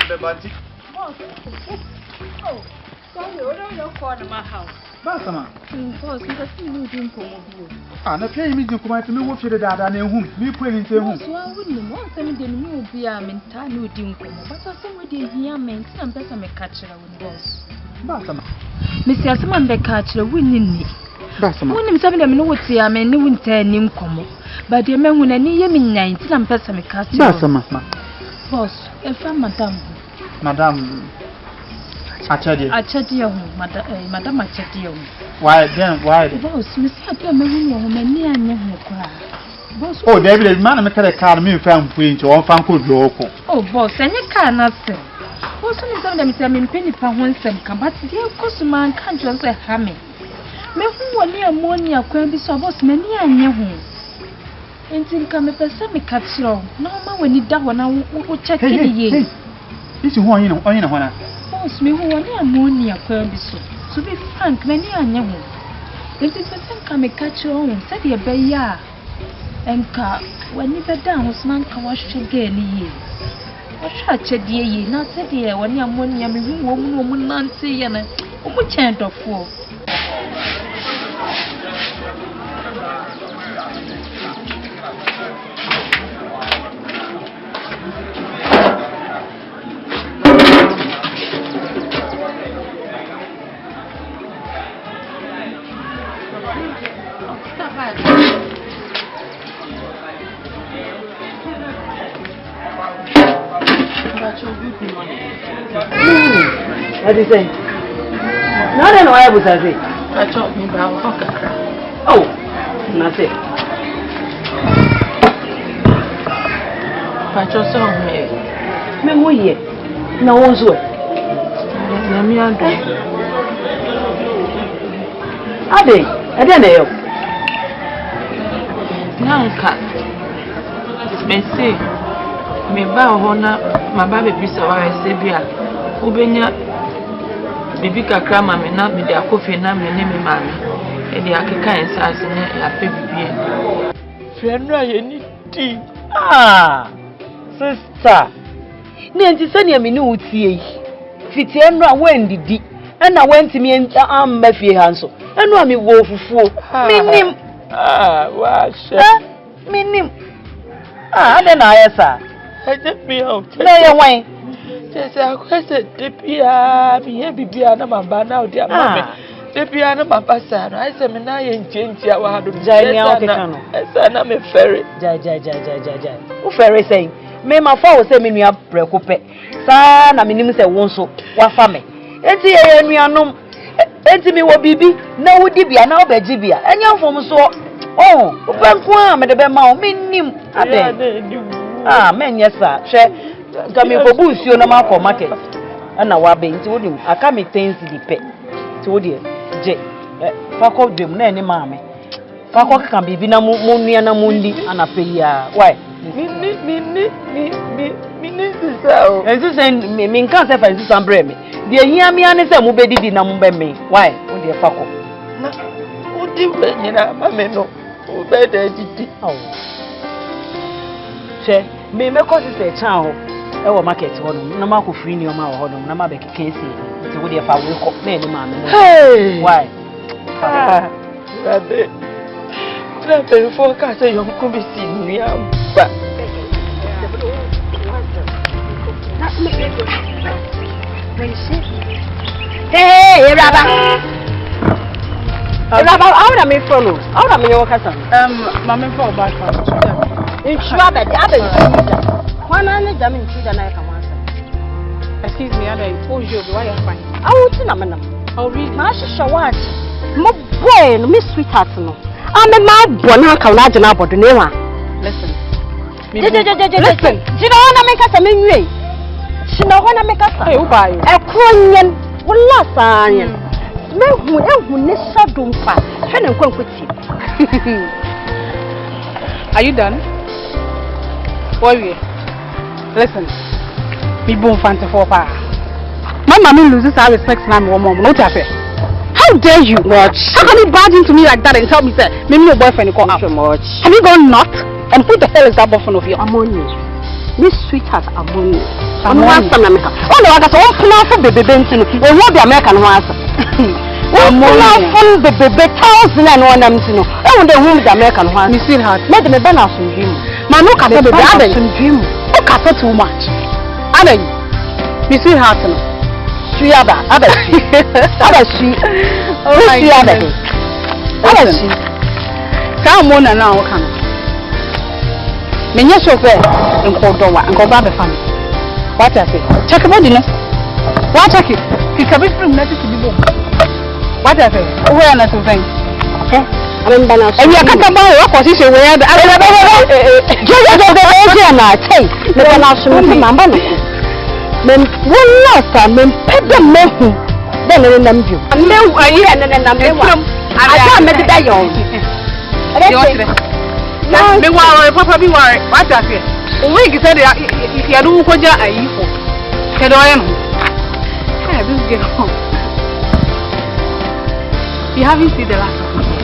the banty. Oh, sorry, I don't know for my house. Basama. Boss, because you didn't come over. Ah, na pay me to come to me what you did and whom me put into whom. So I wouldn't want them to know be a mental didn't come, but somebody here meant some better me catch her with boss. Basama. Mr. Saman the catcher winning me. Basama. When I'm saying them know what I mean, no one tell him come. But the man when I need him in 19 and person me catch. Basama. Boss, if I'm Madame. I tell you, Madame, I tell you. Why then? Why? Boss, Miss Akwan, woman, boss. Oh, David, man, I'm a car me found print or found good local. Oh, boss, and you cannot say. Boss, some of them in penny for one sem come, but dear customer can't just say hammy. Me who are near morning, Akwan be so boss, many and near home. Until come a person me catch you. No man when you down, I will check it. This is one, you know, Boss, me who are near morning, Akwan be so. To be frank, many are near home. If the person come a catch your own, said your bay ya. And car, when you get down, was man can wash again ye. What shall ye not said here when you're money, I'm a woman, Nancy, and a chant of four. What do you say? No, I know I was a say. I told me about oh, nothing. I just saw me. Me who ye? No one's way. Let me under. Are they? I don't know. Nanka. Me say, me bow honor, my baby piece of our Sabia. Ubenya bibi kakra mama na me de akofe na me ne me mama e de akeka ensase ne ya pe bibie frenra ye ni ti Sister ne nti se ne me ne utie yi fiti enu a wendidi na wentimi amma fie ha nso enu a me wo fufuo minim wa she minim ade na ayesa e de mi o na ye wan Yes, I question Dipia, me Bibia, no Mabana, dear mammy. Dipia, no Mapasa, I said, me now in change our had to Jai, I'm a ferry. Jai. Who ferry saying, May my father say me up preocupe. Son, I mean, say one so, what family. Enti, and we are no. Enti me will be, no would be an over Jibia, and young from so. Oh, Banquam, and the Bema, minim. Men, yes, sir. Coming for boost you no for market. And now I been told him, I can't make things the pet. Told you, J. Fuck off them, nanny mammy. Fuck off can be Vinamundi and a mundi and a pay. Why? And this ain't me can't say for some breme. The Yami and some who did number me. Why? Oh, dear fuck off. What do you mean? Mamma, no. Oh, better did it. Oh, say, me make us a child. Our market one, no mark of free near my home, no matter can't see. It's a woody if I will cook many man. Hey, why? Rabbit. Rabbit, forecast a young could be seen me. Hey, Rabba. Rabba, how am I follow? How am I your cousin? Mamma, for back. It's rather the other. One and the in children I can answer. Excuse me, I told you why you're fine. I want to know. Oh, really? Masha Shawat. My boy, Miss Sweetheart. No, I'm a mad bonnet. Listen. Listen. She don't want to make us a mean. She don't want to make us a cronian. Well, last time. Smell who never don't pass. Trying to come with you. Are you done? Boy, listen. Me born fancy for pa. My mommy loses her respect now, mom. No tap it. How dare you? Watch. How can you barge into me like that and tell me that maybe your boyfriend call out? Have you gone nuts? And who the hell is that boyfriend of yours? I'm on you. Miss Sweetheart Amoni. I'm one son America. Oh no, I got all for the Benson. They won't be American ones. I'm full the baby 1,000 and one I'm to know. I want the room the American ones. Miss Sweetheart, let them ban us from dream. Man, look at the other dream. Look at too much. Anna, Miss Sweetheart. Suyaba, Abashi. Abashi. Oh, Suyaba. Abashi. Come on now, come. Menya chauffeur in Cordoba and go back the family. What I say? Check about dinner. What check it? He can be from nothing to be born. What I say? Where not to think? I'm balance. And you can't come out of position where the other say, the balance of Mamma. Men one last time, men pet the men who then remember you. No, I hear and then I'm I can't make it die young. No, me worry, Papa be worried. What I say? We said if you do what you are for. Can I am? This girl. You haven't seen the last of me.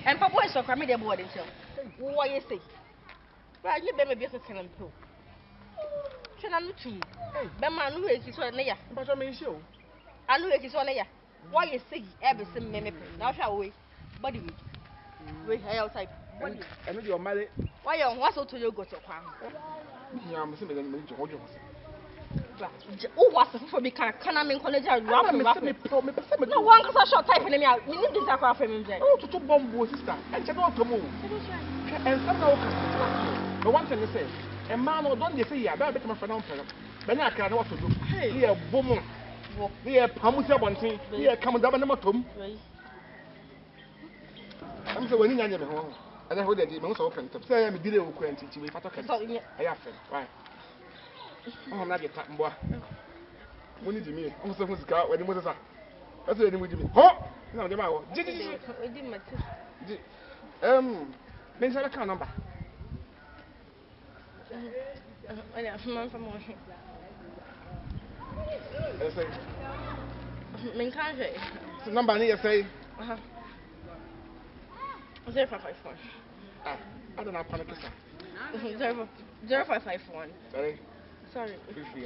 And Papa is so coming there more than so. What you say? Right, you better be a second too. Channel 2. Bema, who is so near? But I mean, show. I know it is on there. Why you say everything, maybe now shall we? Body, we outside. I know you're married. Why you want to you go to Akwan? Yeah, I'm assuming that you hold yours. Oh, what's the for me? Can I mean college? No one can short type in me out. You need this aqua from him. Oh, to bomb sister. And check out to move. And somehow, the one thing they say, a man or don't they say, I better my friend. Then I can't know what to do. Here, boom. Here, Pamusa one thing. Here, come down and tom. I'm so winning on your home. And I hold the demons open to say I'm a dealer who can't teach me. I have it. Right. Oh, not yet, boy. When did you mean? I'm so much car when you was up. That's what you with me. Oh, no, the bow. Men's a car number. I have some information. I say, Main country. The number near say 0551. I don't know, panic. 0551. Sorry. Sorry. 50, 50.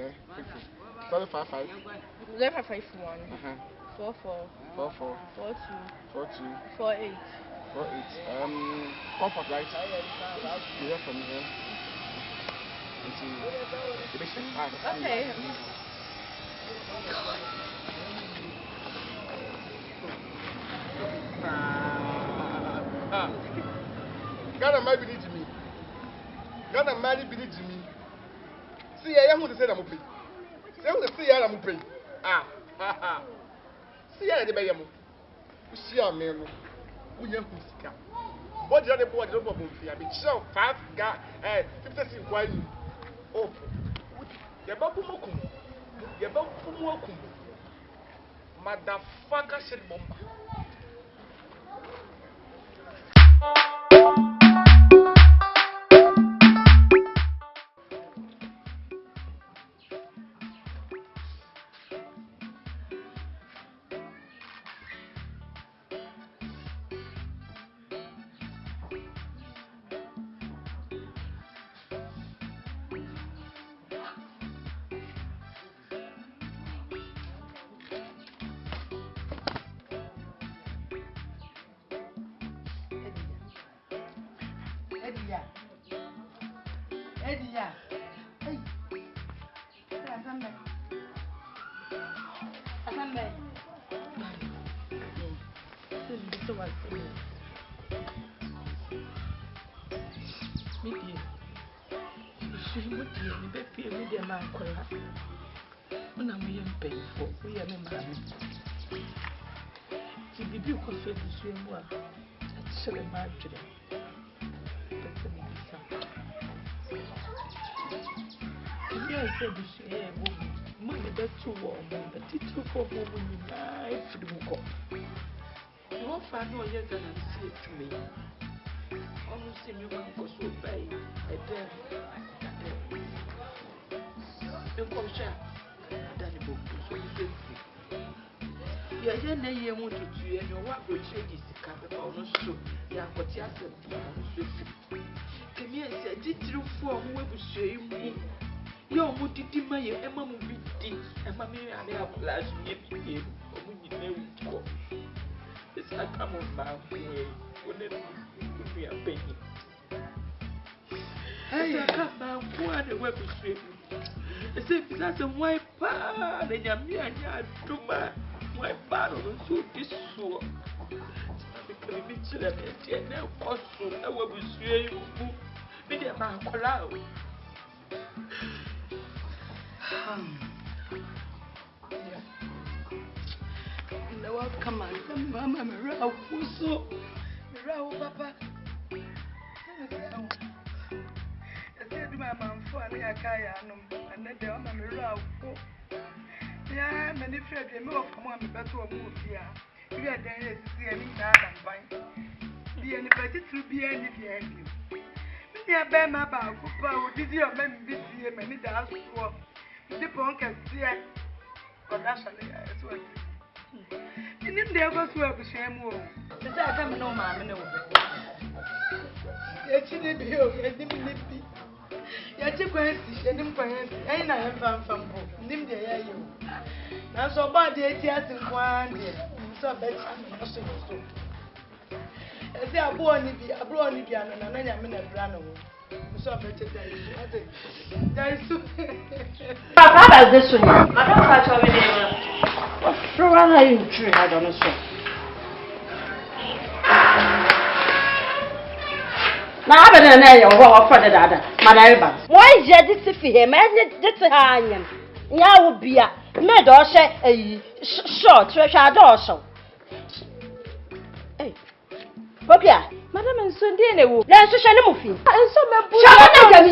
55. 0551. 44. 44. 42. 42. 48. 48. Comfort, right? You hear from here. Okay. Ghana might be to me. Ghana might be to me. See, I want to say I'm moving. Say, I want to see I'm moving. See, I am. See, I'm man. We have to What the boy don't want to be show 5 guy 50 quite oh your babu mokum your babu mokum motherfucker shit bomba. Edia. Hey. Asambe. Midi. She would be a media man. When I'm young, pay for we are married. The debut was so to swim well. That's so much today. I said, money that's too warm, but it's too for women. I for the book. You won't find no younger than say to me. Almost see me one goes so bad. I dare. You come share. Danny book so you say. You are here, nay, you want to do, and your work will change this capital on so. You are what you are saying. Come here, said, did you for who will say you? Yo, what did you my Emma be deep? And Mammy, I have last year. When you know, it's like I'm on my way. Whenever we are paying. Hey, I can't now go on the web street. As if that's a white pan, and you're me and you're too much. My battle was so this so. Because we should have been now, also, I will be straight. Be there, my cloud. No, come on, Mamma, Mirao, so Mirao, Papa. I said to my mom for a kayanum, and then the Mamma Mirao. Yeah, many friends, they move from one better move here. You are there to see any bad and fine. Be any better to be any behind you. Me a bear my back, who did your men this year, many dollars for. The punk can see it, or that's as well. You need to go to a shame woman. The I come no man, no. Yet you didn't be okay, didn't be. Yet you can't see, and ain't I have from home. Nim the air you. Now so bad the 8 years in one year, so better than so. As they are born, if you are born, if you are not a minute brand. So better there is so. Papa, this one. I don't catch over there. What are you doing? I don't know. Now, I don't know what for the other. Madame, why is this for him? And it's a hanging. Now would be a made or say a short treasure also. Hey, Popia. Madame and Sunday, let's show them off. And some of them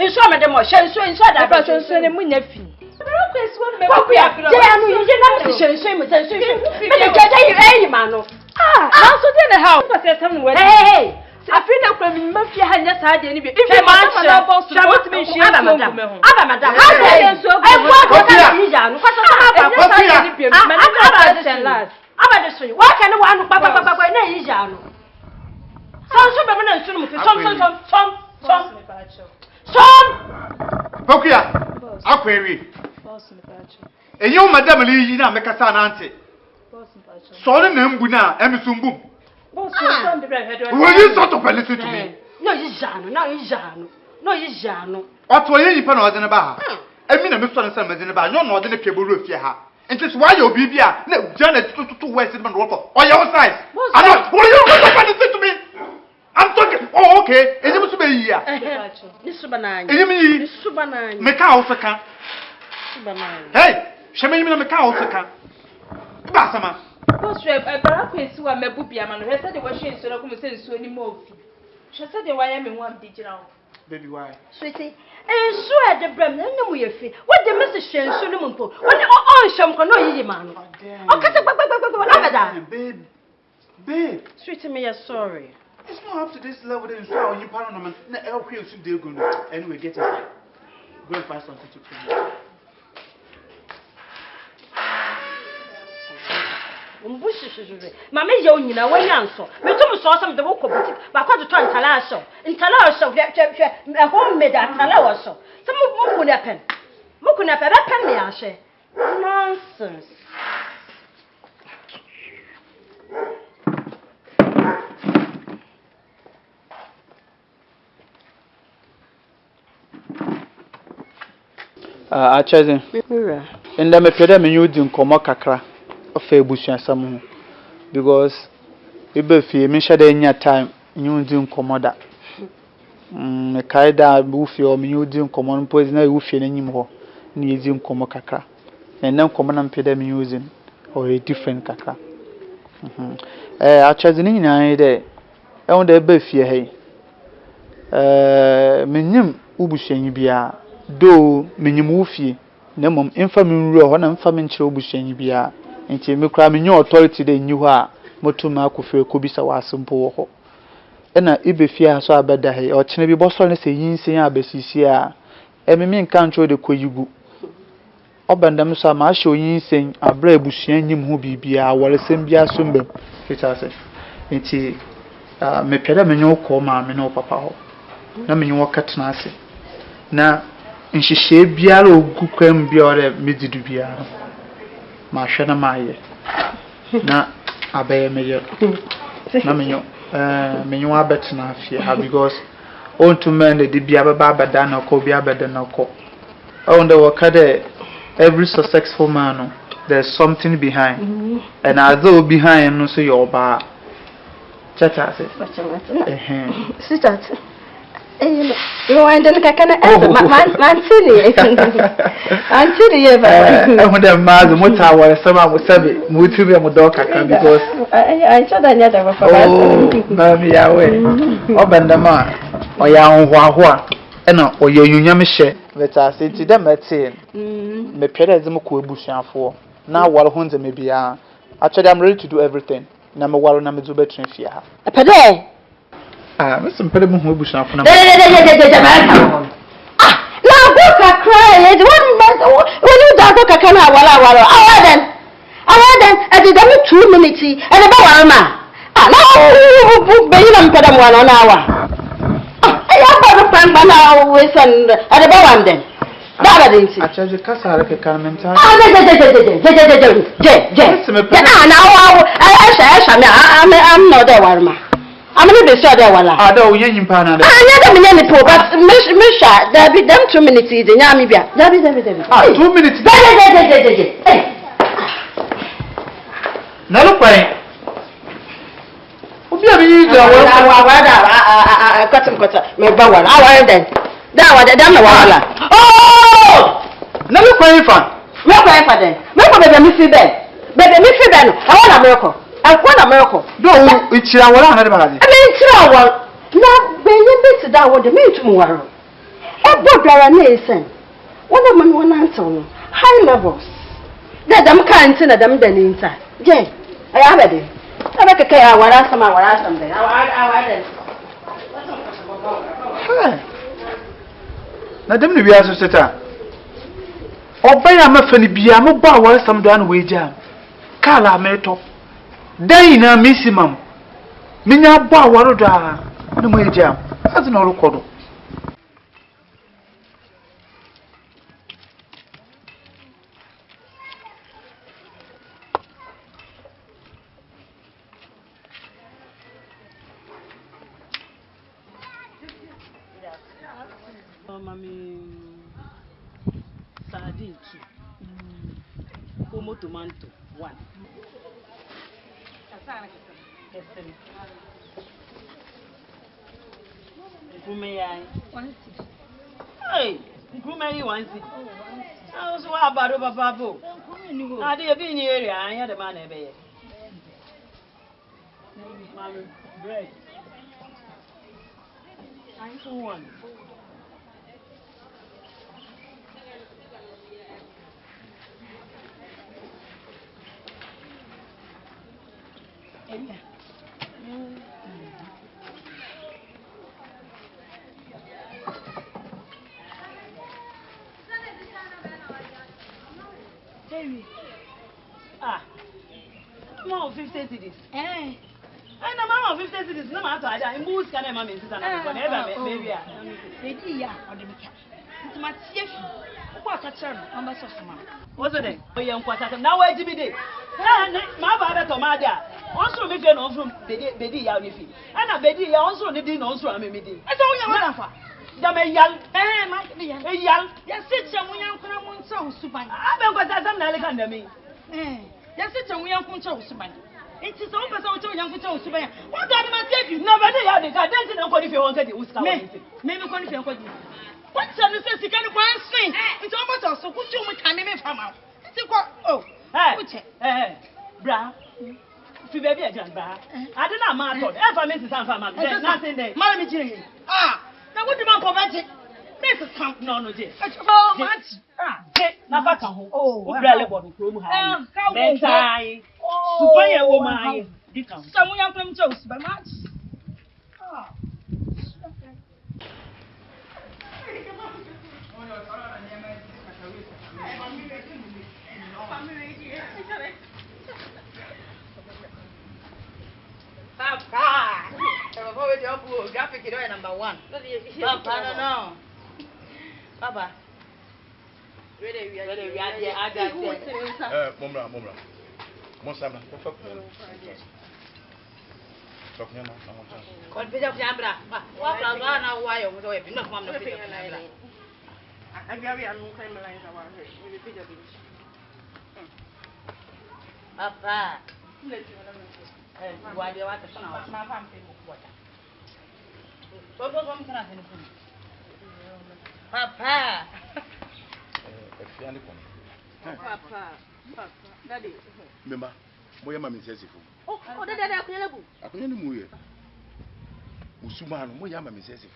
in some of them are showing so inside that person, so they win a fee. Popia, they are not showing so much. Also, then the house was somewhere. Hey, I feel like when Mafia had just had any. If you want to me, she Madame. Why can I want to Pokia, Akwan. And you, Madame Lee, make a son auntie. Sorry, Nambuna, and Sumbu. Will you sort of listen to me? No, it's Jano, no, it's Jano. What were you put on the bar? I mean, a Mr. Summers in the bar, no more than a cable roof, yeah. And just why you'll be here, no, Janet, to West and Roper, or your size. I don't, will you listen to me? I'm talking. Oh, okay. Is it to be here? This Subanai. This Subanai. Make out a can. Subanai. Hey, Shaman, make out a can. Bassama. Because Barack is who I'm a booby. I'm a resident of Washington, so I come and say so anymore. She said, why am I one digital? Baby, why? Sweetie, and so at the Bram, no more fee. What the message and Solomon Poe? What the on some can know ye, man. Oh, Babe. Sweetie, me, sorry. It's not up to this level. Then so you parliament. No, okay, you should do good. Anyway, get inside. Go and find something to clean. Mamma, you know, when you answer, me too saw some of the walk of it, but I got to turn Talasso. In Talasso, a homemade Talasso. Some of Mukunapen. Mukunapen, that penny, I say. Nonsense. Achazin. And I'm a pedam you didn't come kakra of a bush and some because if you miss in your time, you didn't come that. A kaida buffy or you didn't come on poison, you feel anymore. You didn't come kakra. And now common and pedam using or a different kakra. Achazin in I day. I want a buffy, hey. Minim ubushen bia. Do minimufi, no mum infaming row, and infaming chobushen bia, and Timmy cramming your authority they knew her, Motuma could be so simple. And I be fear so bad that he or Chineby Boston say yin saying abessia, and me mean can't show the quayugu. Obandam so much show yin saying a brave bushian him who be bia, while a sembia sumbe, it has it. And he me pedamino call mammy no papa. No mean walk at Nancy. Now, and she shaved Biaro Gukem Biore Midibia. Marshana Maye. Na Abe Mayor. Namino, Menua Betna fear because all to men the Dibiaba Badano, Kobia Badanoko. On the Wakade, every successful man, there's something behind. And although behind, no, so your bar. Chatter, Sit you want to answer my I want a mother, what I was someone was saving, Mutubi and Modoka because I saw that never for Mammy YAHWEH, Obandama, or YAHWEH, and or your Onyame share. Let us say to them at saying, me pedazimo bushan for now while Hunza may be actually I'm ready to do everything. Number one, number two, better fear. A pede. Listen, put him who bush up. Now, book a cry. When you don't look at Kana, I I did 2 minutes and about Alma. No, baby, I'm put them 1 hour. I have got a friend by now with an at about one then. That I didn't see. I charge a cassa like a carmen. I'm not there, Warma. I'm going to be sure there were. I don't yin pana. I never mean any poor, but Misha, there be them 2 minutes in Yamibia. There be 2 minutes. Now, pray. What do you mean? I got some cutter. My bower. I then. That was the damn walla. Oh! Never pray for. No pray for them. Remember the Missy Bed. But the Missy Bed, I want a miracle. Akwan miracle. No, it's your one. I mean, it's our now, when you beat that what the mean tomorrow. A brother nation. One of them one answer. High levels. That them can't send them then inside. Jay, I have it. I make a care. I want something. Now, them be as a setter. Obey a muffin be a mobile some done wager. Kala meto. Daina missimum. Minya ba waroda. No more jam. As no record. Mommy, sardine 2. Como tomato 1. Hey, Gumay once. I was about Babo. I did be in the area. I had a man. Mommy, bread. I don't want. Baby. Ah. More 50 cities. Eh. And the mama 50 cities. No matter what. I'm most kind of mommy sister. Maybe. Baby ya. Odemika. It's my chef. What a charm. I'm a soft man. What's it? Oh, young quarter. Now where did you be? My father Tomada. Also, if you're not from Bedi Yanifi. And a Bedi also didn't also a mimidi. I saw you on Dame young, young, Ya sit ya munya kuna munsa usuban. I don't got that under me. Ya sit ya munya kuncha usuban. It is all because I young kuncha usuban. What God must save you? Nobody had the guy dancing on if you wanted to Uska. Maybe kon if you want. What some says you can go and swing. It's almost also put you with can name from out. It's what oh. Hey, bra. If you baby a jump, bra. I don't know my thought. Ever Mrs. Sanfama. There's nothing there. Mammy Jimmy. Ah. Now what do you want it? Mrs. Camp no dear. Oh, much. Never come home. Oh, really, what room have? Bedside. Super woman. Someone young from Joseph, but much. Papa. Graphic number 1. Papa, no. Papa. Ready, we are Mumra. Monsama. What bit of Yabra? What are now? Why are we not from the picture? I got a new crime lines around here. We repeat of it. Papa. Why do you want to find out my family? What was one can Papa. Papa. Daddy. Remember, my mammy says if oh, that I couldn't move. Usumano, my mammy says if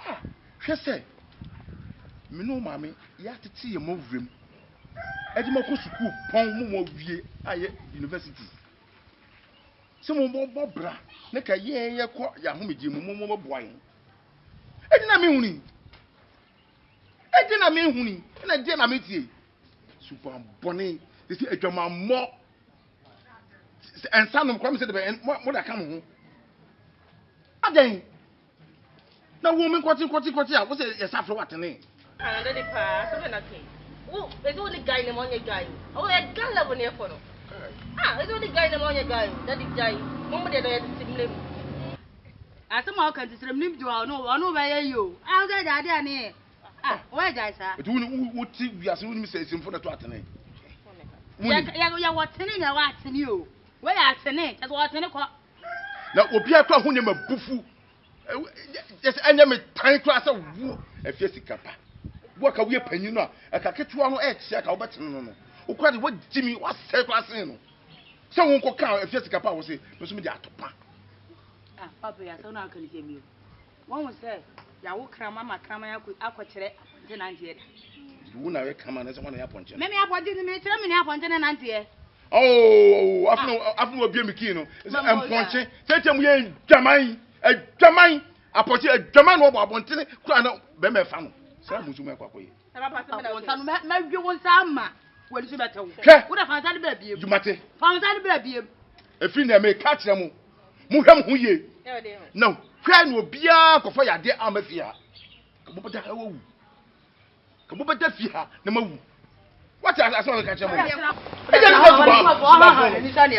ah, she said, me no mammy, you have to see a move room. Edimako school, Pong Mo University. Some more bra, like a year, Yahweh, Momo boy. I didn't mean, and I didn't meet you. Super bonny, this is a drama more. And some of them said, and what I come home. Again. No woman, what's it? Yes, after what name? And then the pass, something. Oh, there's only guy in the morning guy. Oh, a gun level near for. Ah, there's only guy in the morning guy. That is guy. Mama, they don't have to I somehow can just remember you. I know where you. I'll get that idea. Ah, where guys are? But what we are soon saying for the twatane. Yeah, what's in it? What's in you? Where are it? That's what's in it. Now, Opia Kahunema Bufu. Just any time class of woo, a fiesta. Work away penina, a caketuano edge, check our button. Who cried what Jimmy was said last in. Someone could count a fiesta capa was a Musumia topa. Ah, Papa, I don't know how can hear you. One was said, Yahu Kramama Kramaya could aquature the 90th. You wouldn't have come on as one upon you. Maybe I wanted to make me up on the 90th. Oh, after a beer Mikino, I'm punching. Tell them we ain't Jamai, a Jamai, a potty, a Jaman over Bontin, crying out, Beme Fan. Some Musuma Quaquay. Maybe you want some. What is better? What have I done, baby? You matter. Found that baby. A friend may catch them. Muham Huye. No, Cran will be a for your dear Amafia. Come over the Fia, the Moo. What I saw the catch them. I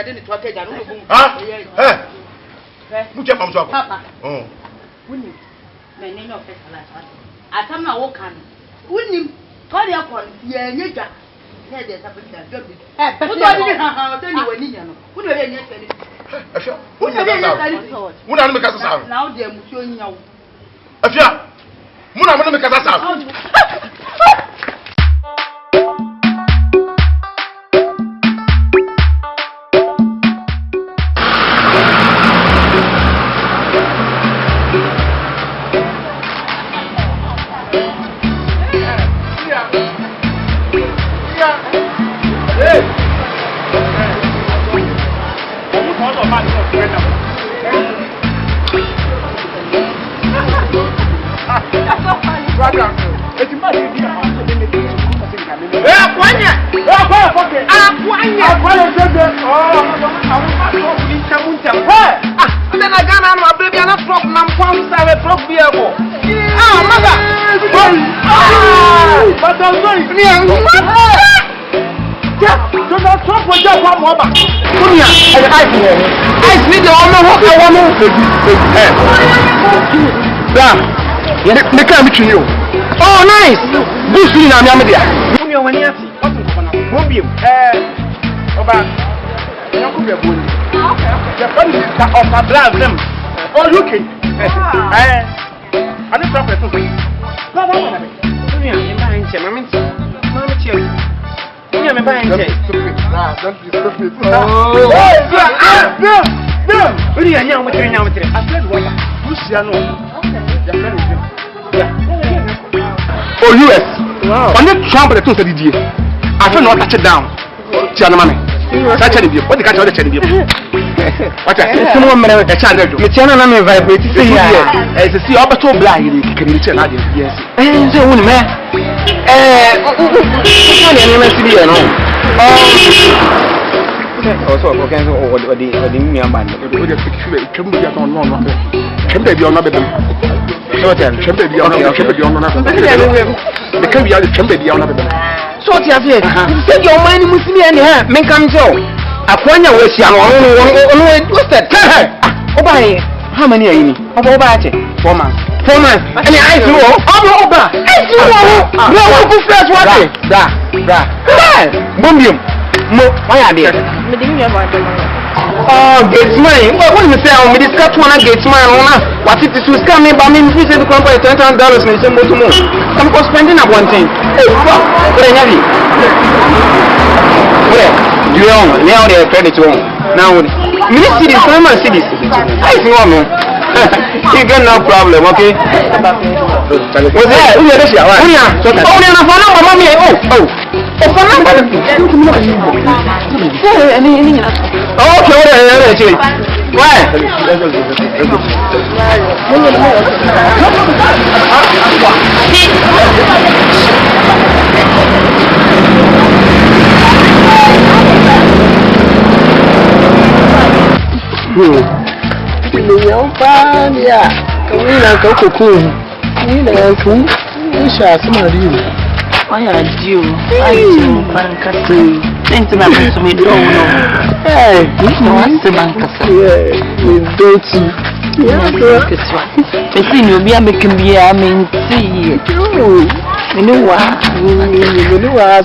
didn't talk to you. Huh? Papa. Oh, wouldn't my name of it. I come now, walk on. Wouldn't you call your point? Yeah, nigga. There's a bit of job. But I didn't know when you would have been What are the Casa? Now, dear, Monsieur, you know. Afia, Muna, the Casa. Hey! Vamos lá, normal, oh, nice! Good feeling, I'm Yamadia. Oh, US. Wow. On the Trump, the two said, I don't know what touch it down. Tiana, that's it. What the catch on the channel? What someone may have a channel. The channel I'm vibrating here. As a sea, so blind, you can reach another. Yes. And so, man, also, okay, or the Indian band. It would have fixed it. Come to get on one. Come to be on another. So, then, come to be on another. The can be on the chamber be on another. So, yes, said your mind must be any hand. Men come so. Akwan was young. What's that? Oh, by how many are you? About 4 months. 4 months. And I know. Oh, no, go first. What? Bumbium. Why are they? Oh, gates mine. What do you say? We discuss one gates mine. What it is to scam me, but I mean, we say the company $10,000 may say more to more. I'm spending up one thing. Hey, what? What are you? Where? You own now they are credit to own. Now, many cities, former cities. I think one. You got no problem, okay? What's that? Who is that? Oh, yeah. Oh, okay, Why are you? I do banker. Think about it to me, don't know. Hey, we know what's the banker. Yeah, we don't see. Yeah, it's right. The thing you'll be making me, I mean, see. You know what? You know what?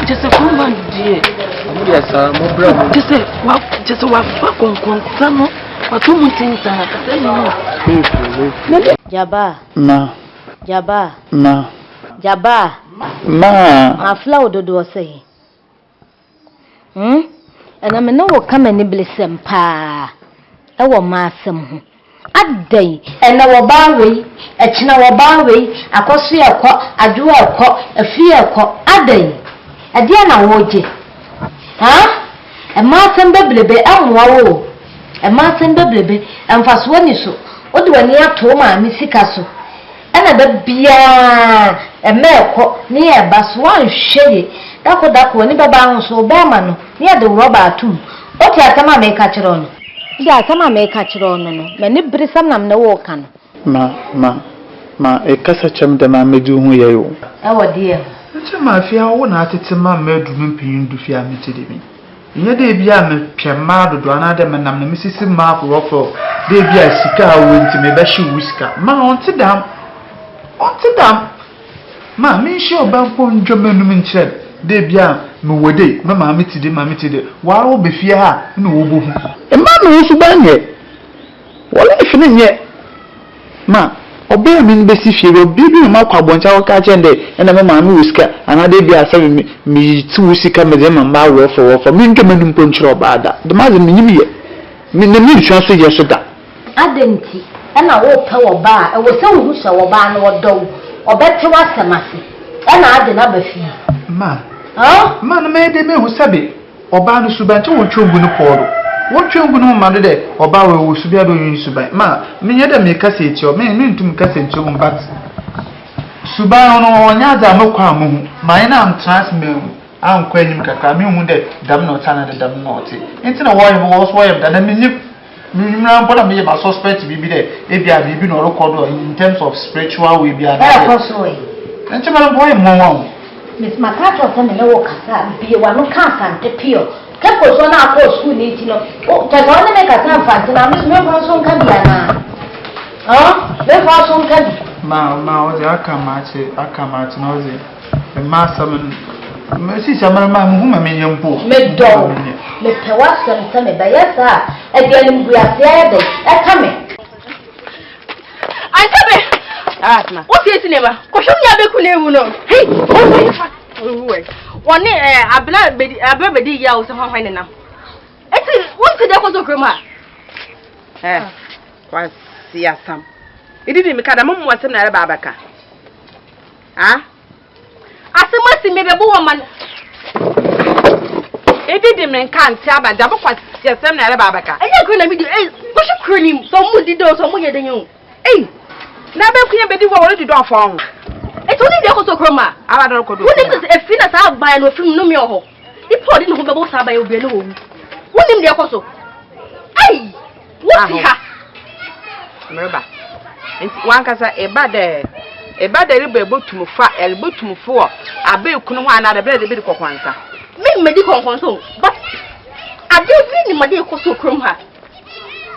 Just a woman, dear. Yes, I'm a brother. Just a what? Just a what? Some what 2 months. Jaba. Ma. Jaba. Ma. Jaba. Ma. A flower do say. And I'm no come and nibble some pa. Our massam. A day, and our barway, a chinawa barway, a cosia cock, a dual cock, a fear cock, a day. A dear now, would you? Huh? A massam baby, and wow. A massam baby, and fast one is so. What do I near to my Missy Castle? Another beer, a mare cock near Baswan shady. That one never bounce so barman near the robber tomb. What I may catch it on? Yeah, some may catch it on. Many brisam am no walk on. Ma, a cassacham de ma medu you. Oh, dear. My fear won't have to my bedroom pin to fear me to me. Yet they be a Piamado, another man, and Mrs. Mark Ruffle. They be a cigar went to me, Bessie whisker. Ma, on to damn. Ma, me sure about one German shed. They be a Muwade, Mamma Mitty, while be fear, no. And Mamma is bang it. Well, if you yet. Ma, Obey me be see you baby ma kwa boncha wo ka chende na me ma me wuska anade bi asa me ti wusika me dem ma wo for me nke manum ponchiro baada de ma ze me nyimi ye me ne mi twa so ye so da adenti na wo pe wo ba e wo se wo husha wo ba na wo do obete wasemase na ade na ba fi ma na me de me husabe oba no suban to wo twongu no poro wo twongu no ma de oba wo subia do yin suban ma me nye de me kase eti o me ntum kase eti o but suban no onya za me kwa mu ma ina am transmit an kwa nim kakra me hu de dam no tana de dam no te enti na wo so da na me nyim na bola me ba suspect bibi de e bia bibi no record in terms of spiritual way bia na enti ma boy mo Miss Makato send me wo kasa bi wa no ka sante pio kepo so na akọ school ni ti no o te so na me kasa fanti na me fa so nka bia na me fa so nka bi ma o ze aka ma ti no ze e ma sam me si sama ma hu ma me nyampo me do me pe wa sam me ba yesa e bia ni mbu ya se ya de e ka me Antabe Asma. What is in ever? Question ya be kunewu no. Hey, one abla bedi ya o se hwan na. Eti won se de ko so kroma. Kwa si asam. Idi mi kada mo asem na re ba abaka. Asema si me be bo woman. Idi mi kan ti abada bo kwa si asem na re ba abaka. Enya kro na video ko so kronim so mu di do so mu ye denyo. Na be kunya bedi wo wori do afọ ho. Eto ni de ko so kroma. Abada ko do. Woni se e fi na sa agban no film no mi oho. Ipo di no ho be bo sa ba ye obi no wo. Woni de ko so. What ha? Merba. Enti wan kasa eba de ribe botum fa botum fo abe kunu ho ana de bre de bi kokwansa. Me medi konkonso but ade bi ni mede ko so krom ha.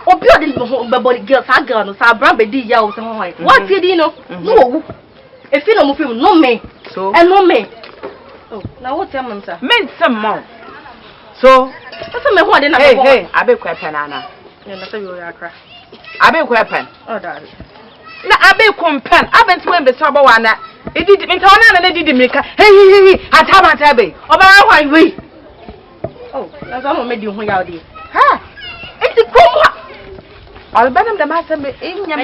Obi odi be body girl sa girl no sa bra be di ya o se ho hwan. What you no? No owu. E fi no mo film no me. So no me. Oh, na what am sir? Men some more. So me ho de na be. Hey, abe kwa pen ana. Ya na say you akra. Abe kwa pen. Oh darling. Na abe kompan abenti we be so ba wana. Edidi nta wana na didi mirika. Hey, ataba be. Oba hwan we. Oh, na so mo me di ho ya odi. Ha. Eti komwa. Albanam da masa me enya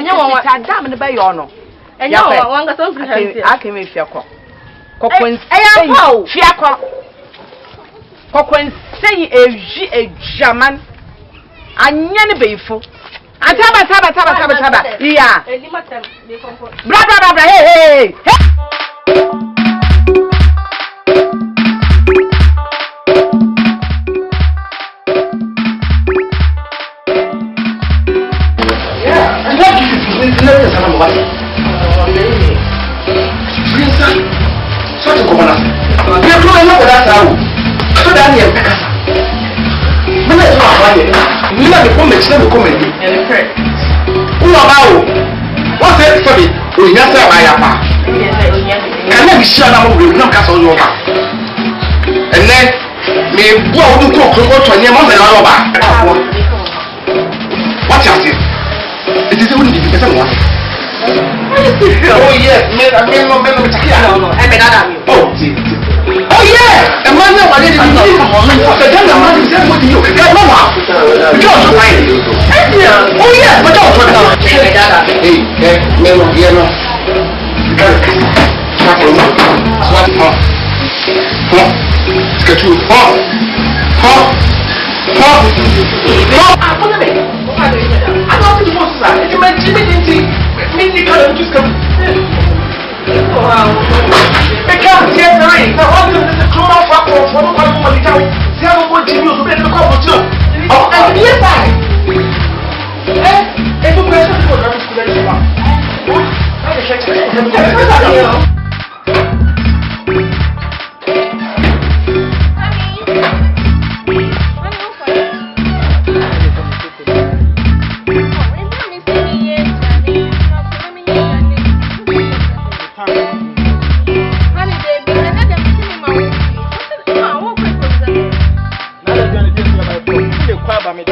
ta dam ne ba yo no. Enya wanga so fi ake me fiakọ. Kokwen eya fiakọ. Kokwen sei eji ejaman. Anya ne beifo. Ataba. Iya. Elimatem be komfort. Bra hey. Oh yes, oh yeah, a man now did oh yeah, but Baba me.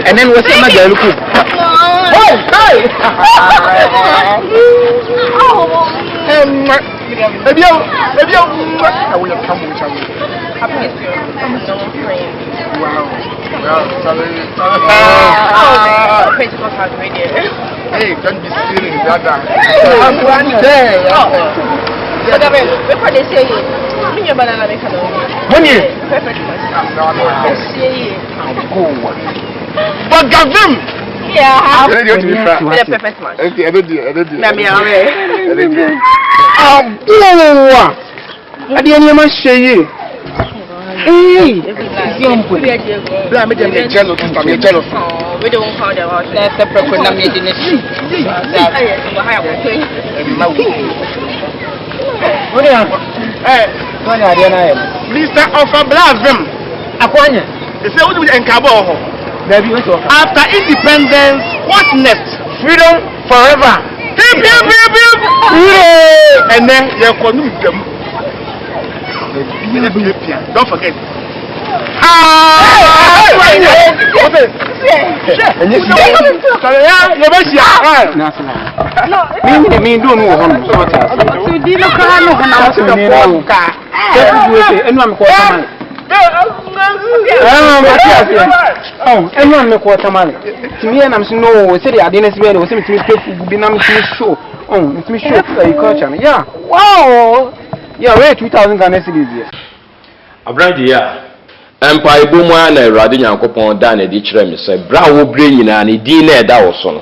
And then what's the matter? Oh, hi! Maybe I will come with you. Wow. Principal has radio. Hey, don't be silly, brother. I'm one there. But I mean, before they say it, me and banana make a when you perfect. but Gavim! Yeah, I don't be fair. the perfect man. I don't do. I didn't say you. Hey, I'm jealous. We don't call them out. That's a proper name. Mr. Ofablavim, Akwan, they say what we encabo. After independence, what next? Freedom forever. Hip, hip, hip, hip. And then you're going to them. Don't forget. Everyone make water man. To me, I'm saying no. Say I didn't see any. Was me to be na me show. Oh, it's me show culture. Yeah. Wow. Yeah, where 2,000 Ghana cedis here. Abradi ya. Empire boomwa na Awurade Nyankopɔn da na di kyerɛ me sɛ bra wo bre nyina ne din na ɛda wo so no.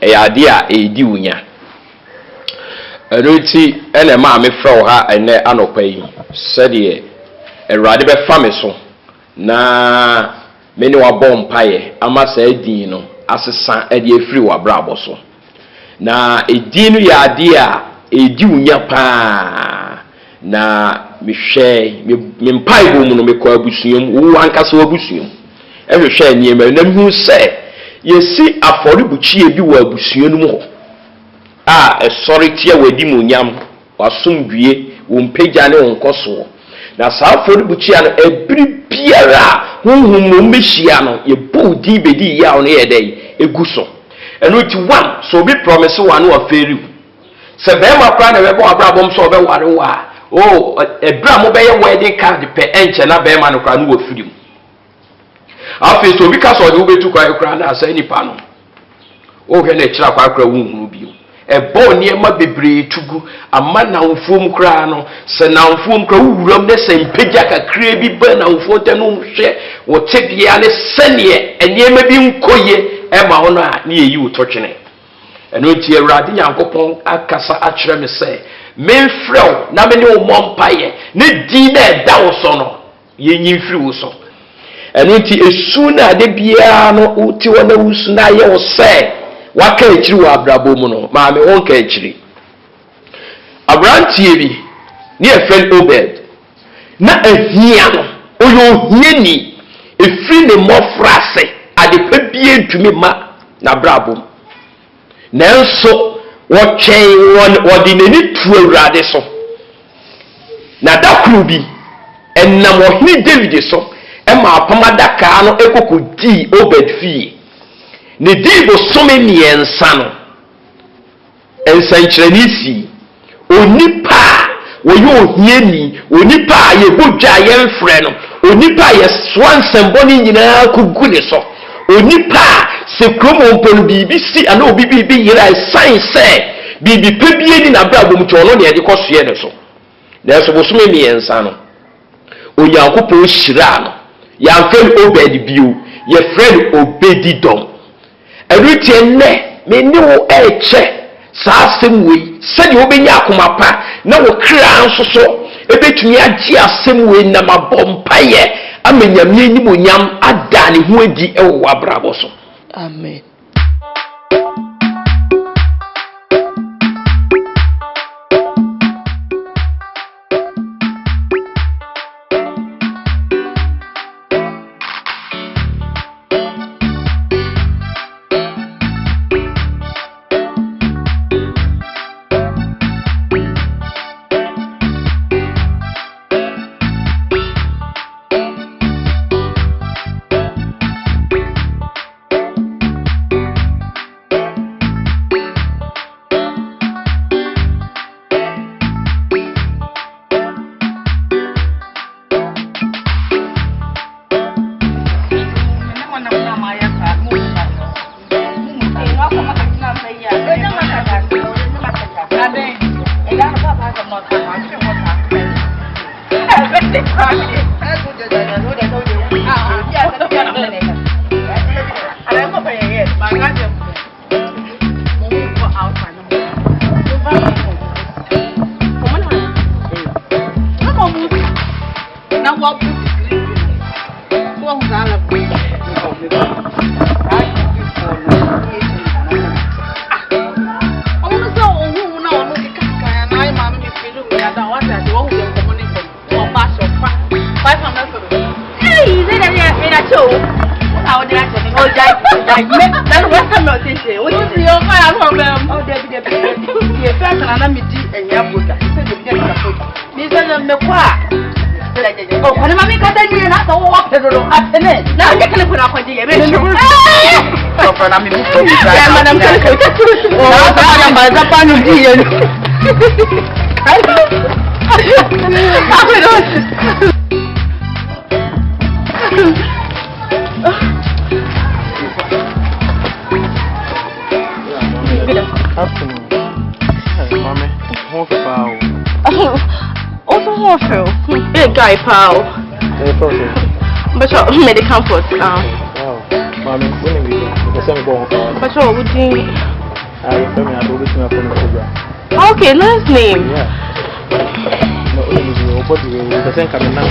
Ɛyɛ ade a ɛdi wunya. Ɛnoti ɛna ma me frɛ wo ha ɛnɛ anɔpa yi. Sɛdeɛ Awurade bɛfa me so na me ne wabɔ mpaeɛ ama saa din no asesa ɛde afiri w'abrabɔ so. Na edin no yɛ ade a ɛdi wunya paa. Na mehwɛ me mpae bo mu no mekɔ abusuam wo ankasa wabusuam ehwehwɛ niema na hu sɛ yesi afɔrebuchie bi wɔ abusua no mu hɔ a ɛsɔre tia wadi mu nyam wasomdue wo mpagya ne wo nkɔso na saa afɔrebuchie no ebiri biara honhom no mehia no yɛbɔ di bedi yaw no yɛ dɛ egu so ɛno ti one so obi promise one wa feri sɛ bɛma kra na bɛbɔ abrabom so ɔbɛware wa oh ebra mo bɛyɛ wedding card pɛ enche na bɛma no kra no wɔ firim Afei so bi ka so de wo betu kwa ekura na asa nipa no. O hwe na ekira kwa akura wunhuru bio. Ebo niema bebre tugu ama na mfom kura no se na mfom kura wuram ne se mpegya kakra bi ba na mfom tanu hwe wo tebia ne sene eniema bi nkoye e ma hono a ne yi wo totwene eno ti Awurade Nyankopɔn akasa akyerɛ me sɛ memfrɛw na me ne wo mompaye ne di na ɛda wo so no yenyi mfiri wo so eno ti esu na de bia no uti wo na wusu na ye wo sɛ waka ekiri wo abrabo mu no ma me wonka ekiri abrantie bi ne efel Obed na ahia no oyo hieni efiri ne mofrase ade pa bie ntumi ma na brabo nanso wotwen wodi neni tu Awurade so na dakuru bi enam ohini David so ema apamadaka no ekokodi Obed fie ne di bo some miensa no ensankyerɛnisi onipa woyɛ ohieni onipa ye bodwa ye mfrɛ no onipa ye swansɛmbɔ ne nyinaa kugu ne so onipa se kromo mponu bibi si ana obi bibi yira sign sɛ bibi pebie ni na bra bom tɔno ne yɛde kɔsoɛ ne so na so bo some miensa no Onyankopɔn hyira no yɛmfɛ Obed bio yɛfrɛ Obedidom Erutienne me ni wo eche saa asem wei sɛde wo benya akoma pa na wo kra nso so ebetumi agye asem wei na mabɔmpaye amenyame ni monyam ada ne ho adi ɛwɔ abrabɔ so amen Guy pal. But you made it comfort. Mommy, when we the same ball. But you would you? I remember I will be my phone program. Okay, nice name. Yeah. No, but the same coming now.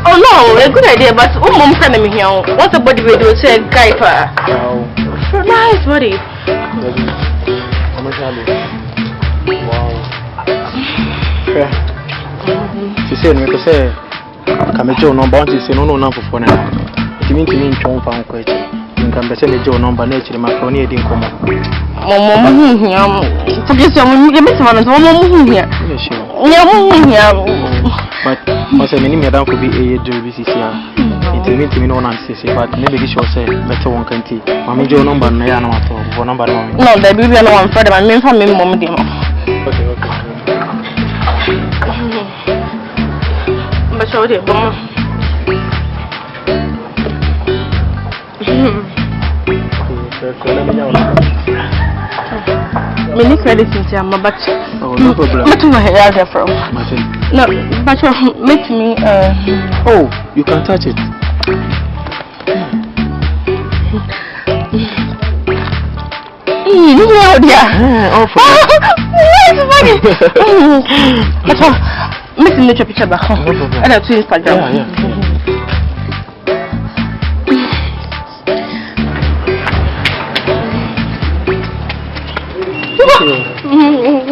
Oh no, a good idea. But mom can me here. What a body will say guy pa. Oh, nice body. Wow. She said, "Me to say, come to your number. She said, no number for now. It means you don't find question. You can be sending your number. Nature, my phone here didn't come up. Mama, forget someone. You miss one. Mama, here. Yes, sure. Yeah, but must have many madam could be a JBC. It means me no answer. But maybe she will say, better one can tea. Mammy, your number. No, number. No, there will be no one for them. I mean, for me, mom. Okay. But show it, Many credits in Jam, but no problem. What do I hear from? No, but meet me. Oh, you can touch it. Oh dear. Oh, it's funny. But missing the picture back home. And to Instagram. Yeah.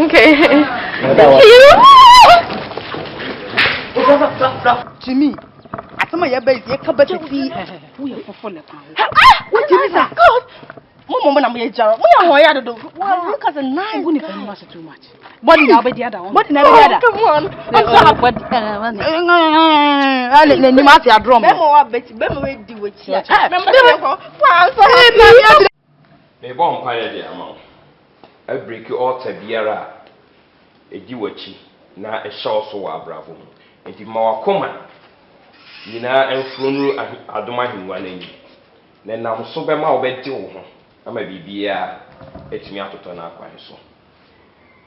Okay. Jimmy, some of your base, you come back to see. We are for fun. What is that? God. Mama, I'm here, Jarrett. We are here to do. Look at the nice. We need too much. But now, the other one. But now, the other. Come on. I'm sorry, but I let me ask you a drum. I'm bet you better do it. Me bon paye de ama. I break you all tabiara. Edi wachi na e shaw so wa bravo. Enti ma wakoma. Nyina enfunu adoma hinwa na nyi. Na nam so be ma obedi wo ho. Ama bibia etimi atoto na akwan so.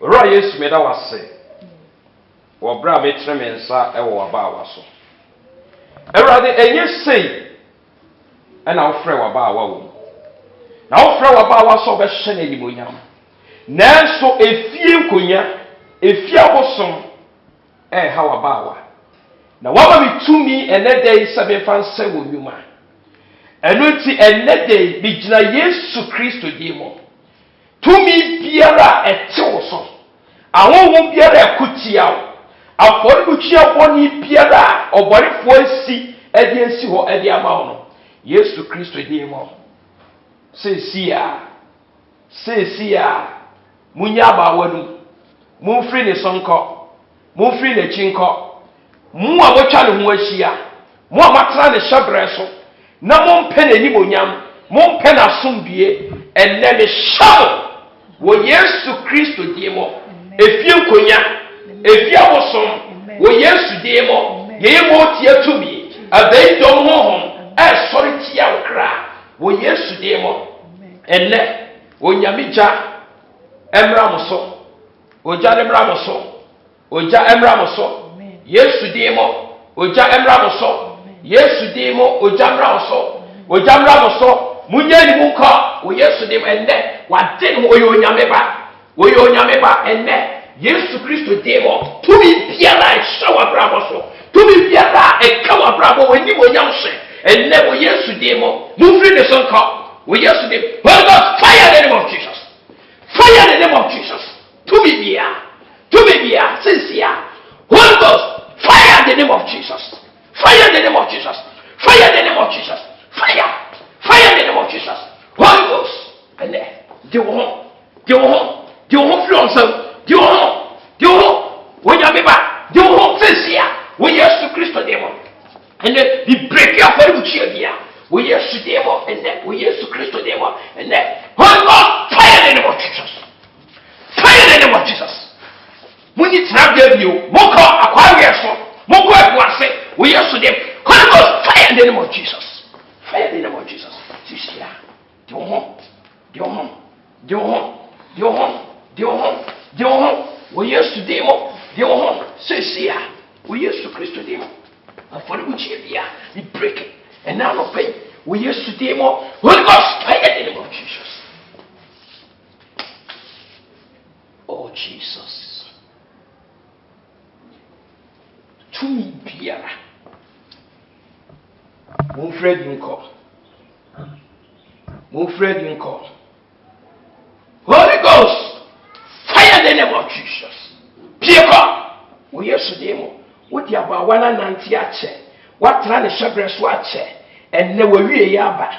Ora Yesu me da wase. Wo bra me tre me nsa e wo waba awaso. Erade enye sei. E na wo frɛ waba awawo. Na wo frɛ waba awaso be hye na nimonyam. Nanso efie nkonya, efie abosom ha waba awa. Na waba mitumi enedai sebe fanse wo nyuma. Eno ti enedai bigina Yesu Kristo dimo. Tumi biara etewo so. Awon biara ekutia. Afori kutia boni biara oborifo asi edi ensi ho edi ama ho. Yesu Kristo dimo. Sesia munya ba wanu. Mumfri ne sonko. Mumfri ne chinko. Mu a wotwa ne ho ahia. Mu a matra ne hyebre so. Na mompe ne nimonyam. Mompe na sombie enne ne shawo. Wo Yesu Kristo dimo. Efie nkonya. Efie abosom. Wo Yesu dimo. Yemo tie tumi. Abei dom honhom. Sori tia okra. Wo Yesu dimo. Enne Onyame ja emra moso. Oja emra moso. Oja emra moso. Yesu dimo. Oja emra moso. Yesu dimo. Oja emra moso. Oja emra moso. Munyeni munka. O Yesu dimo enne. Wadin oyo Onyame ba. Oyo Onyame ba enne. Yesu Kristo dimo. Tumi biara e shawa brabo so. Tumi biara e kawa brabo weni mo nyamse. Enne o Yesu dimo. Mufri ne sonka. O Yesu dimo. Holy Ghost, fire in the name of Jesus. Fire in the name of Jesus. Tumi biya, sincere. Holy Ghost, fire in the name of Jesus. Fire in the name of Jesus. Fire in the name of Jesus. Fire in the name of Jesus. Holy Ghost, and then do free on some. When you back, do sincere. When Yesu Christo demon, and then we break your for the cheer. We Yesu demon, and then we Yesu Christo demon, and then Holy Ghost, fire in the name of Jesus. Fire in the name of Jesus. When you have you, Moko, Akwan, Moko, Akwan, we Yesu demon. Holy Ghost, fire in the name of Jesus. Fire in the name of Jesus. Do home. We Yesu demon. We Yesu Christo demon. And for the Uchibia, we break it. And now no pain. We Yesu demon. Holy Ghost, fire in the name of Jesus. Oh Jesus. To me, Pierre. Mumfred Yunko. Holy Ghost, fire in the name of Jesus. Pierre, we Yesu demon. What you about 190 ache? What trying to shepherd swatch? And never really yaba.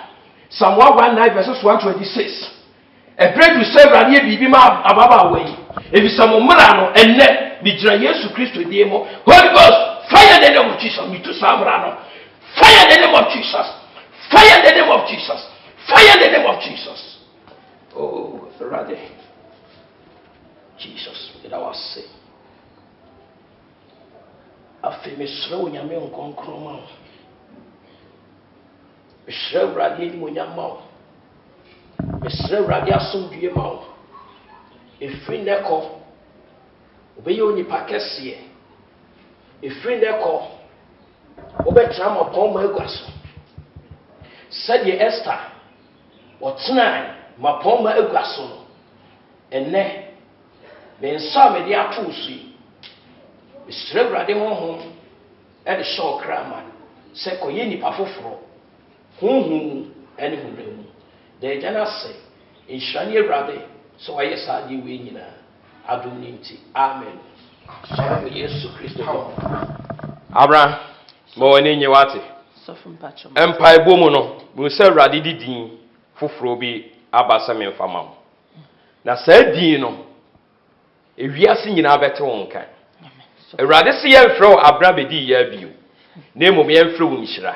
Psalm 119 verses 126. A bread to serve and ye be ababa way. If it's some morano and net be Yesu Christo demo. Holy Ghost, fire the name of Jesus. Me to Samrano. Fire the name of Jesus. Fire the name of Jesus. Fire the name of Jesus. Oh, rather. Jesus, it was say. Afi mesrɛ Onyame nkonkron ma wo. Mesrɛ Awurade ni Onyame ma wo. mesrɛ awurade asomdue ma wo ɛfiri nnɛ kɔ wobɛyɛ onipa kɛseɛ ɛfiri nnɛ kɔ wobɛtena mapɔn ma agua so sɛdeɛ Esther wɔtenaa mapɔn ma agua so no ɛnnɛ me nsa a mede ato wo so yi mesrɛ awurade honhom ɛde hyɛ wo kra ma sɛ kɔyɛ nnipa foforɔ honhom mu ɛne honam mu da agya no ase nhyira ne awurade sɛ wayɛ saa adeɛ wei nyinaa adom ne nti amen sɔre wɔ yesu kristo dɔ abra ma wɔne nye wate mpaebɔ mu no mehu sɛ awurade de din foforɔ bi aba sɛ memfa ma wo na saa din no ewiase nyinaa bɛte wo nkan awurade se yɛmfrɛ wo abra bɛdi yɛ bio na mmom yɛmfrɛ wo nhyira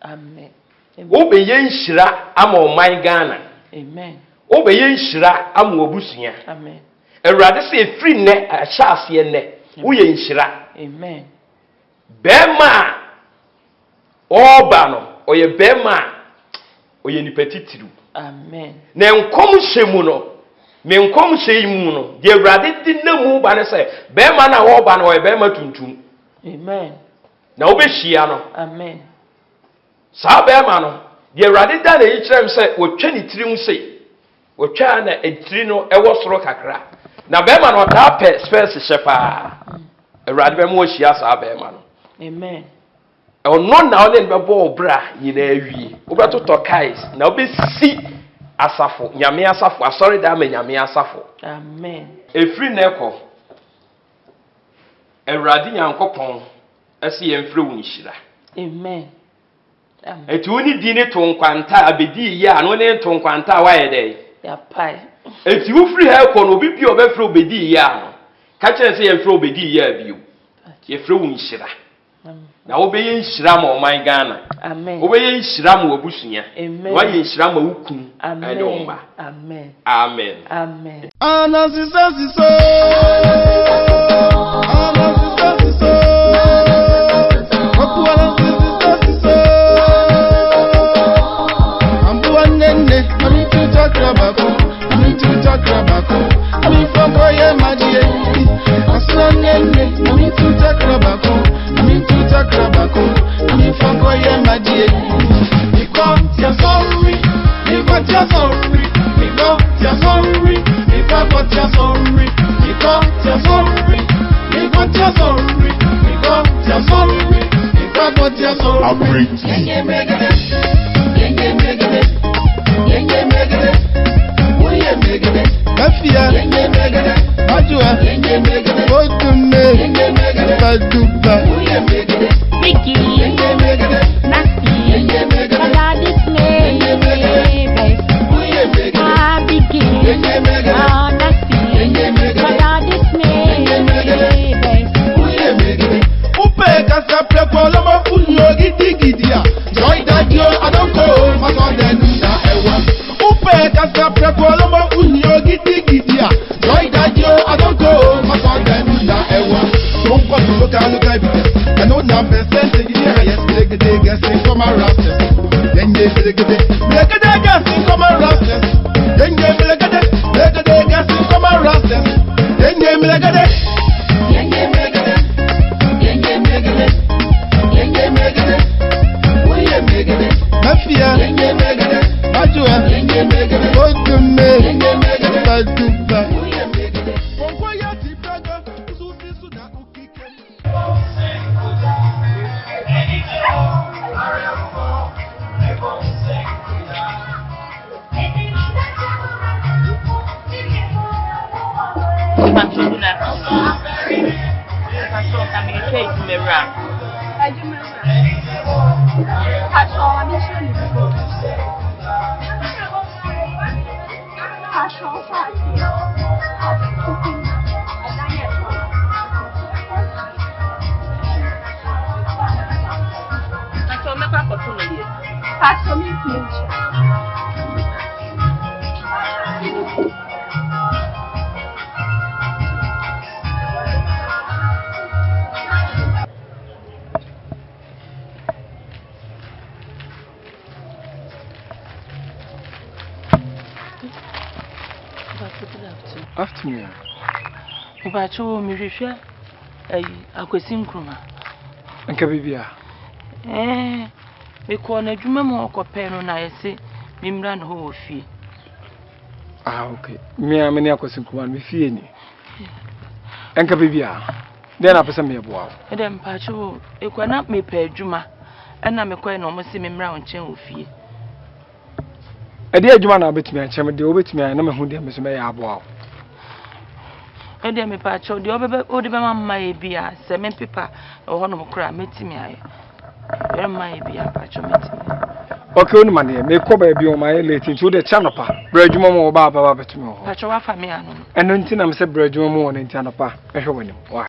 Amen. wobɛyɛ nhyira ama ɔman Ghana Amen. wobɛyɛ nhyira ama obusua Amen. awurade se ɛfiri nnɛ ahyɛ aseɛ nnɛ woyɛ nhyira Amen. bɛrima a ɔreba no ɔyɛ bɛrima a ɔyɛ nipa titiriw Amen. na nkɔmhyɛ mu no me nkɔmhyɛ yi mu no deɛ awurade de na mu ba ne sɛ bɛrima no a wɔreba no ɔyɛ bɛrima tuntum Amen. na wobɛhyia no Amen. saa bɛrima no deɛ awurade da na yi kyerɛ m sɛ wɔtwa ne tirim se wɔtwa na etiri no ɛwɔ soro kakra na bɛrima no ɔtaa pɛ spɛs hyɛ paa awurade bɛma wɔhyia saa bɛrima no Amen. ɔno na ɔne no bɛbɔ wo bra nyinaa wie wobɛtotɔ kais na wobɛsi asafo nyame asafo asɔre da ama nyame asafo Amen. ɛfiri na ɛkɔ awurade nyankopɔn ɛsɛ yɛmfrɛ wo nhyira Amen. Amen. ɛti wo ne di ne to nkwanta a bɛdii yɛ a no ne to nkwanta a woayɛ dɛ Yapai. ɛti wofiri ha ɛkɔ no obi bia ɔbɛfrɛ wo bɛdii yɛ a no ka kyerɛ sɛ yɛmfrɛ wo bɛdii yɛ a bio yɛfrɛ wo nhyira na wobɛyɛ nhyira ma ɔman Ghana Amen. wobɛyɛ nhyira ma wabusua Amen. wayɛ nhyira ma wo kun ɛne wo mba Amen. amen Amen. Afternoon. If I show me refresh, I could sing Kruma. And Cabibia. We call a Jumamo or pen on I say, Mimran who fee. Ah, okay. Me, I mean, I could sing one with Fieni. And Cabibia. Then I present me a bow. And then Pacho, it could not me pay Juma, and I'm a coin almost see Mimran chain with fee. A dear Jumana bit me and Chamber, the obit me, and I'm a hundred Miss May Abow. And then me Pacho, the other my beer, cement paper, or one of crab, meeting me. Where my beer, Pacho, meeting me. Okay, money, may cover be on my late into the Chanapa, Brejumo or Baba to me. Pacho, Famiano. And until I'm said Brejumo and Chanapa, I show him. Why?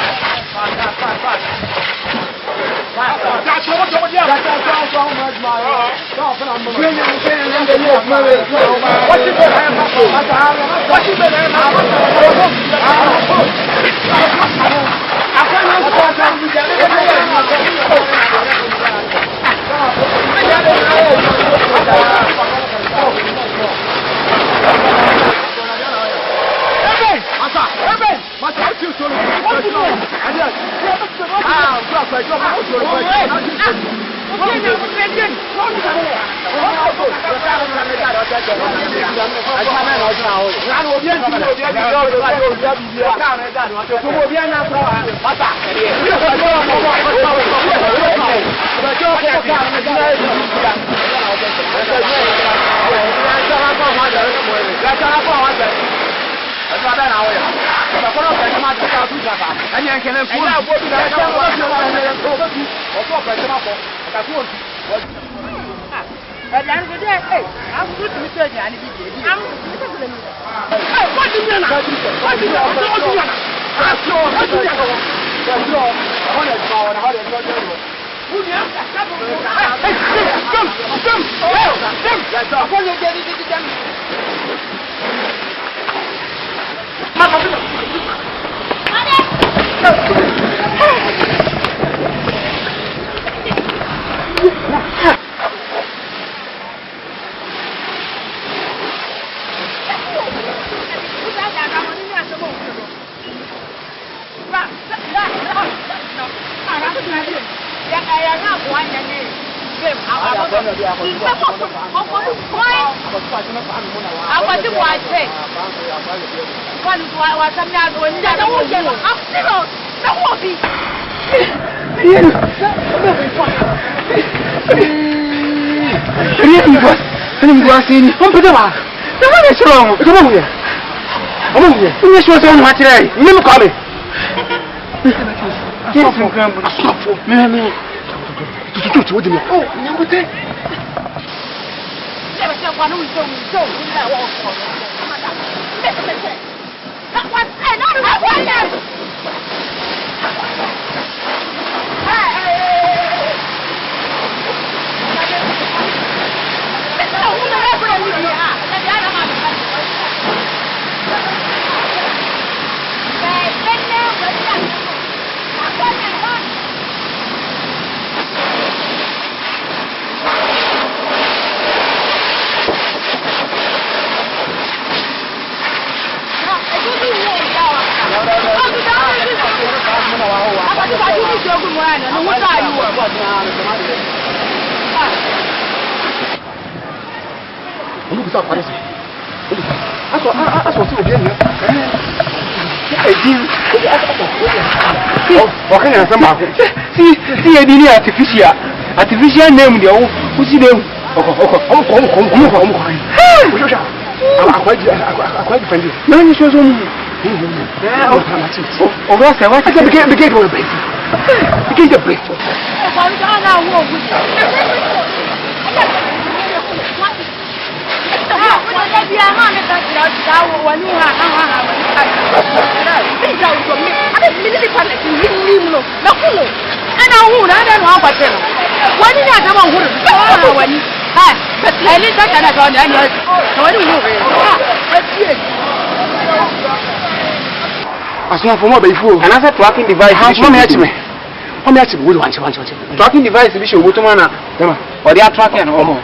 Artificial name, the old who's the name? Quite defended. No, you show me. Oh, what's that? What's the gate? The gate was bait. The gate of bait. As one for more before, another tracking device. Tracking device, we should go to Mana. Or they are tracking or more.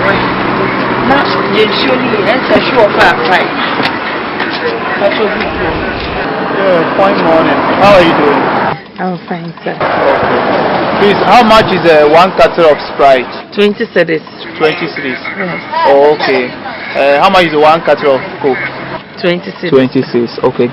Now, you surely answer sure for a fight. That's what we do. Fine morning. How are you doing? I'm fine, sir. Please, how much is 1 carton of Sprite? 20 cedis. 20 cedis. Yes. Oh, okay. How much is 1 carton of Coke? 20 cedis. 26. Okay.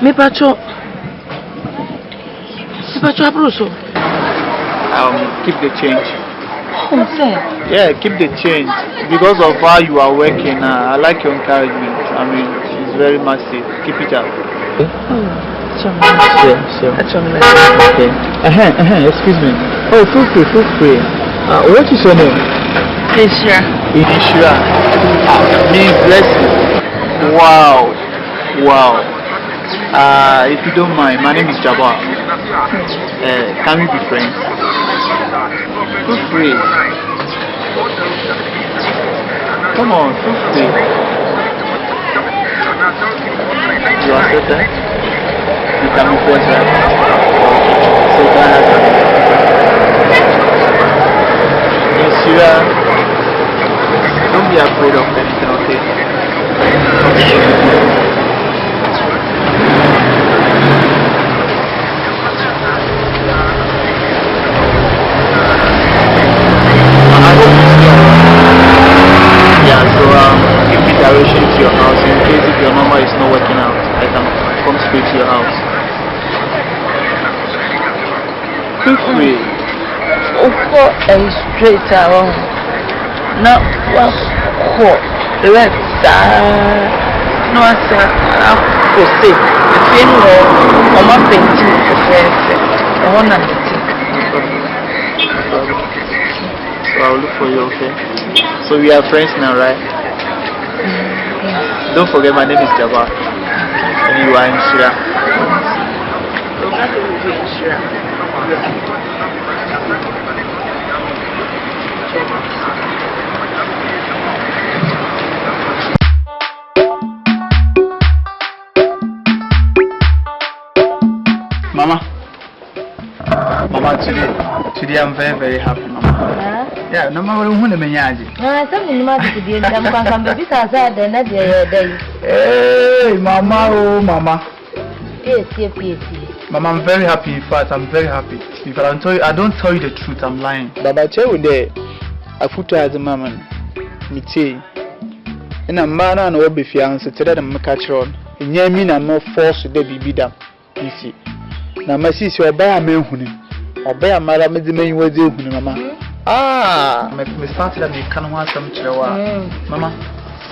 Me pacho abroso. Keep the change. Oh, sir. Yeah, keep the change. Because of how you are working, I like your encouragement. I mean, it's very massive. Keep it up. Sure. Okay. Excuse me. Oh, feel free. What is your name? Ishra. Ishra. Means blessing. Wow. If you don't mind, my name is Jabbar. Can we be friends? Feel free. Come on, feel free. You are certain? You can be friends, right? So can I have your name? Ishra. Don't be afraid of anything, okay? Give me direction to your house in case if your number is not working out. I can come straight to your house. Feel free. And straight around. Now, what? The rest, no, sir. I say, if you know, I'm not painting for friends. I want to. So I'll look for you, okay? So we are friends now, right? Don't forget my name is Jabbar. And you are Inshira. Mama, today I'm very, very happy, Mama. Yeah, no matter who the menyaji. Something matters to the Hey, Mama, oh, Mama. Yes. Mama, I'm very happy. In fact, I'm very happy. If I don't tell you the truth, I'm lying. Baba, tell you there. I put as a mama. Me say. And a man and all be fiancé to them catch on. And yeah, me no force to the baby dam. You see. Now, my sister, I buy a man who or buy a madam, the man was the Mama. Me started at the canal some chihuahua. Mama,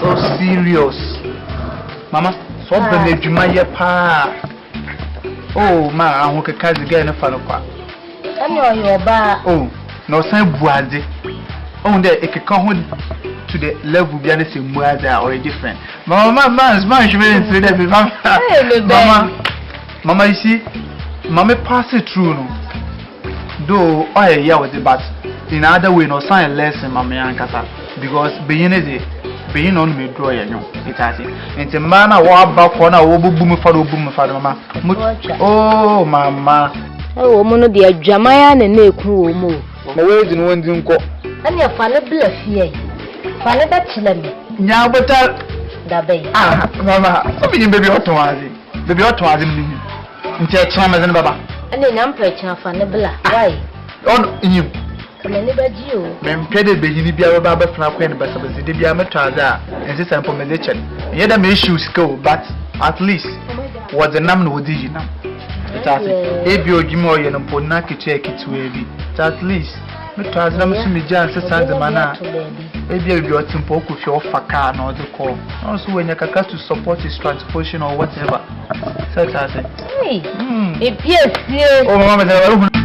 so serious. Mama, so the Jumaya pa. Oh, ma, I want to catch again a fellow. I know your bar. Oh, no, Sam Boise. Oh, there, it can come to the level beyond the same or a different. Mama, man, she went to the Mama, you see, Mama pass it through. Though I hear with the but in other way, no sign lesson, Mamma Ankasa, because being on me draw you know, it has it. It's a man I walk back for now, boom for Mama. Oh, Mamma. Oh, Mono, dear Jamayan and Neku move. My words in one didn't go. And your father bluff ye. Father that chillin. Now, but that bay. Mamma, something baby automatic. Baby automatic. Until time as in Baba. And then I'm preaching for Nebula. Why? On you. Come anybody you. Men petted be you be a Baba Flaquin, but the Dibia Metraza, and this information. Yet the issues go, but at least what the number would you know. If you give more, you know, Ponaki check it to a bit. At least me try na me so me jan se sanze mana e bia bi otimpo ku fi ofa car na ode call also when you kaka to support his transportation or whatever set as it hey e pie oh mama